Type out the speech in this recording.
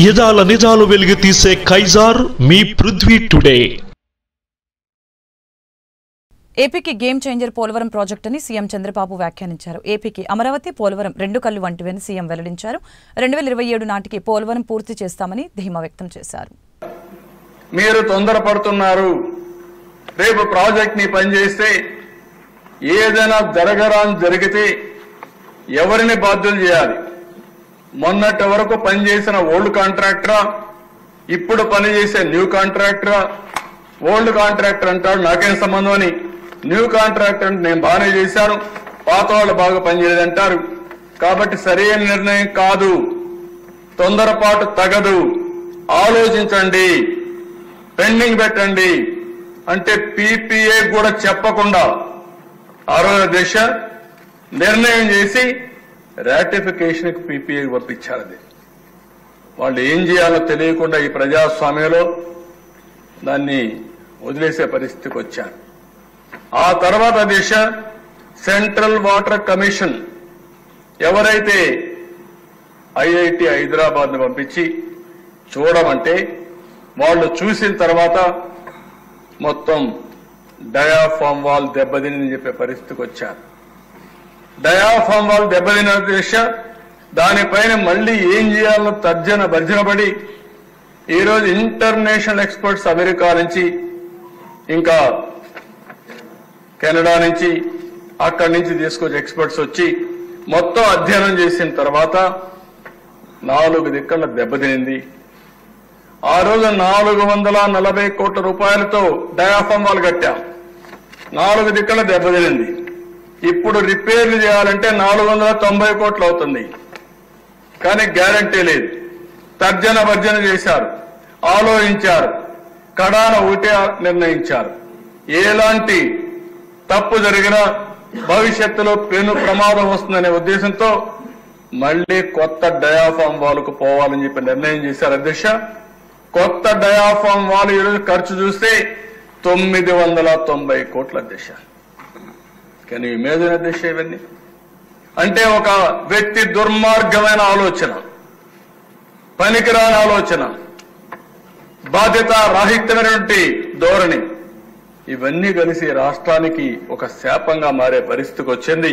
యదాల నిజాలు వెలుగు తీసే కైజార్ మీ పృథ్వీ టుడే. ఏపీకి గేమ్ చేంజర్ పోలవరం ప్రాజెక్ట్ అని సీఎం చంద్రబాబు వ్యాఖ్యానించారు. ఏపీకి అమరావతి, పోలవరం రెండు కళ్ళు వంటివని సీఎం వెల్లడించారు. 2027 నాటికి పోలవరం పూర్తి చేస్తామని ధీమా వ్యక్తం చేశారు. మీరు తొందరపడుతున్నారు. రేపు ప్రాజెక్ట్ ని పనిచేస్తే ఏదైనా జరిగితే ఎవరిని బాధ్యులు చేయాలి? మొన్నటి వరకు పనిచేసిన ఓల్డ్ కాంట్రాక్టరా, ఇప్పుడు పనిచేసే న్యూ కాంట్రాక్టరా? ఓల్డ్ కాంట్రాక్టర్ అంటాడు నాకేం సంబంధం అని, న్యూ కాంట్రాక్టర్ అంటే నేను బాగానే చేశాను, పాత వాళ్ళు బాగా పనిచేయలేదంటారు. కాబట్టి సరైన నిర్ణయం కాదు, తొందరపాటు తగదు, ఆలోచించండి, పెండింగ్ పెట్టండి అంటే పీపీఏ కూడా చెప్పకుండా ఆ రోజు దిశ నిర్ణయం చేసి రాటిఫికేషన్ కి పీపీఏ పంపించారు. అది వాళ్ళు ఏం చేయాలో తెలియకుండా ఈ ప్రజాస్వామ్యంలో దాన్ని వదిలేసే పరిస్థితికి వచ్చారు. ఆ తర్వాత దిశ సెంట్రల్ వాటర్ కమిషన్ ఎవరైతే ఐఐటి హైదరాబాద్ ను పంపించి చూడమంటే వాళ్ళు చూసిన తర్వాత మొత్తం డయాఫామ్ వాల్ దెబ్బతిని చెప్పే పరిస్థితికి వచ్చారు. డయాఫామ్ వాల్ దెబ్బతిన దిశ దానిపైన మళ్లీ ఏం చేయాలో తర్జన భర్జనపడి ఈరోజు ఇంటర్నేషనల్ ఎక్స్పర్ట్స్ అమెరికా నుంచి ఇంకా కెనడా నుంచి అక్కడి నుంచి తీసుకొచ్చి ఎక్స్పర్ట్స్ వచ్చి మొత్తం అధ్యయనం చేసిన తర్వాత 4 దిక్కల దెబ్బతినింది. ఆ రోజు 440 కోట్ల రూపాయలతో డయాఫామ్ వాల్ కట్టాం, 4 దిక్కల దెబ్బతినింది. ఇప్పుడు రిపేర్లు చేయాలంటే 490 కోట్లు అవుతుంది. కానీ గ్యారంటీ లేదు. తర్జన భర్జన చేశారు, ఆలోచించారు, కడాన ఒకటే నిర్ణయించారు. ఎలాంటి తప్పు జరిగినా భవిష్యత్తులో పెను ప్రమాదం వస్తుందనే ఉద్దేశంతో మళ్లీ కొత్త డయాఫామ్ వాల్కు పోవాలని చెప్పి నిర్ణయం చేశారు అధ్యక్ష. కొత్త డయాఫామ్ వాల్ ఈరోజు ఖర్చు చూస్తే 990 కోట్ల అధ్యక్ష. కానీ ఇమేజిన్ అధ్యక్ష, ఇవన్నీ అంటే ఒక వ్యక్తి దుర్మార్గమైన ఆలోచన, పనికిరాని ఆలోచన, బాధ్యత రాహిత్యమైనటువంటి ధోరణి, ఇవన్నీ కలిసి రాష్ట్రానికి ఒక శాపంగా మారే పరిస్థితికి వచ్చింది.